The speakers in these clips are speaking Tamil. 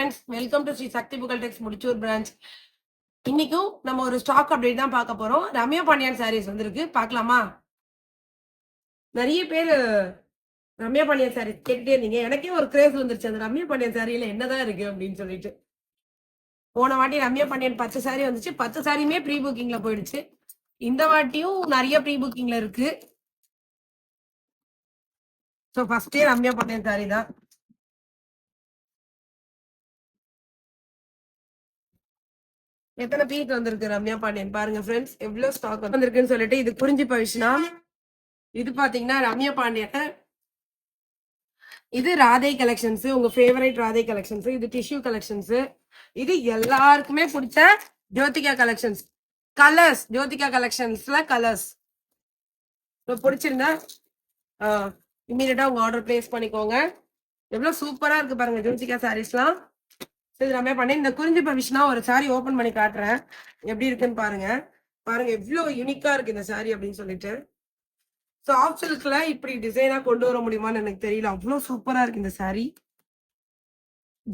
ஃப்ரெண்ட்ஸ், வெல்கம் டு ஸ்ரீ சக்தி புகழ் டெக்ஸ் முடிச்சூர் பிரான்ச். இன்னைக்கும் நம்ம ஒரு ஸ்டாக் அப்டேட் தான் பார்க்க போறோம். ரம்யா பாண்டியன் சாரீஸ் வந்திருக்கு, பார்க்கலாமா? நிறைய பேர் ரம்யா பாண்டியன் சாரி கேட்டுட்டே இருந்தீங்க. எனக்கே ஒரு கிரேஸ் வந்துருச்சு அந்த ரம்யா பாண்டியன் சாரியில என்னதான் இருக்கு அப்படின்னு சொல்லிட்டு. போன வாட்டி ரம்யா பாண்டியன் பச்சை சாரி வந்துச்சு, பச்சை சாரியுமே ப்ரீ புக்கிங்ல போயிடுச்சு. இந்த வாட்டியும் நிறைய ப்ரீ புக்கிங்ல இருக்கு. ஸோ ஃபர்ஸ்டே ரம்யா பாண்டியன் சாரி தான். எத்தனை பீஸ் வந்திருக்கு ரம்யா பாண்டியன் பாருங்க ஃப்ரெண்ட்ஸ், எவ்வளவு ஸ்டாக் வந்திருக்குன்னு சொல்லிட்டு. இது குறிஞ்சி பவிஷ்னா, இது பாத்தீங்கன்னா ரம்யா பாண்டியன், இது ராதை கலெக்ஷன்ஸ், உங்க ஃபேவரட் ராதை கலெக்ஷன்ஸ். இது டிஷ்யூ கலெக்ஷன்ஸ். இது எல்லாருக்குமே பிடிச்ச ஜோதிகா கலெக்ஷன்ஸ். கலர்ஸ், ஜோதிகா கலெக்ஷன்ஸ்ல கலர்ஸ் பிடிச்சிருந்தா இமீடியட்டா உங்க ஆர்டர் பிளேஸ் பண்ணிக்கோங்க. எவ்வளவு சூப்பரா இருக்கு பாருங்க ஜோதிகா சாரீஸ்லாம். இது ரம்யா பாண்டியன். இந்த குறிஞ்சி பவிஷ்னா ஒரு சாரி ஓபன் பண்ணி காட்டுறேன், எப்படி இருக்குன்னு பாருங்க. பாருங்க எவ்வளவு யூனிக்கா இருக்கு இந்த சாரி அப்படின்னு சொல்லிட்டு. சாஃப்ட் சில்க்ல இப்படி டிசைனா கொண்டு வர முடியுமான்னு எனக்கு தெரியல, அவ்வளவு சூப்பரா இருக்கு இந்த சாரி.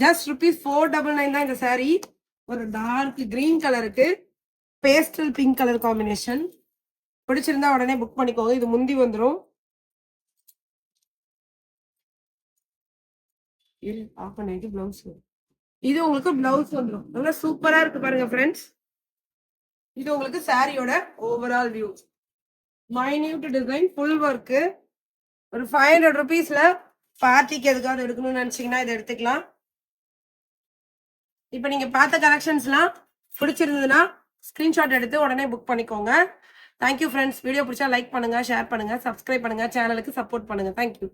ஜஸ்ட் ₹499 தான் இந்த சாரி. ஒரு டார்க் கிரீன் கலருக்கு பேஸ்டல் பிங்க் கலர் காம்பினேஷன். பிடிச்சிருந்தா உடனே புக் பண்ணிக்கோங்க. இது முந்தி வந்துடும். ஆஃப் பண்ணிட்டு பிளவுஸ், இது உங்களுக்கு பிளவுஸ் வந்துடும். நல்லா சூப்பரா இருக்கு பாருங்க ஃப்ரெண்ட்ஸ். இது உங்களுக்கு சாரியோட overall view. Minute design, full work. ஒரு ₹500 பார்ட்டிக்கு எதுக்காவது எடுக்கணும்னு நினைச்சீங்கன்னா இதை எடுத்துக்கலாம். இப்போ நீங்க பார்த்த கலெக்ஷன்ஸ்லாம் பிடிச்சிருந்ததுன்னா ஸ்கிரீன்ஷாட் எடுத்து உடனே புக் பண்ணிக்கோங்க. Thank you friends. வீடியோ பிடிச்சா லைக் பண்ணுங்க, ஷேர் பண்ணுங்க, சப்ஸ்கிரைப் பண்ணுங்க, சேனலுக்கு சப்போர்ட் பண்ணுங்க. தேங்க்யூ.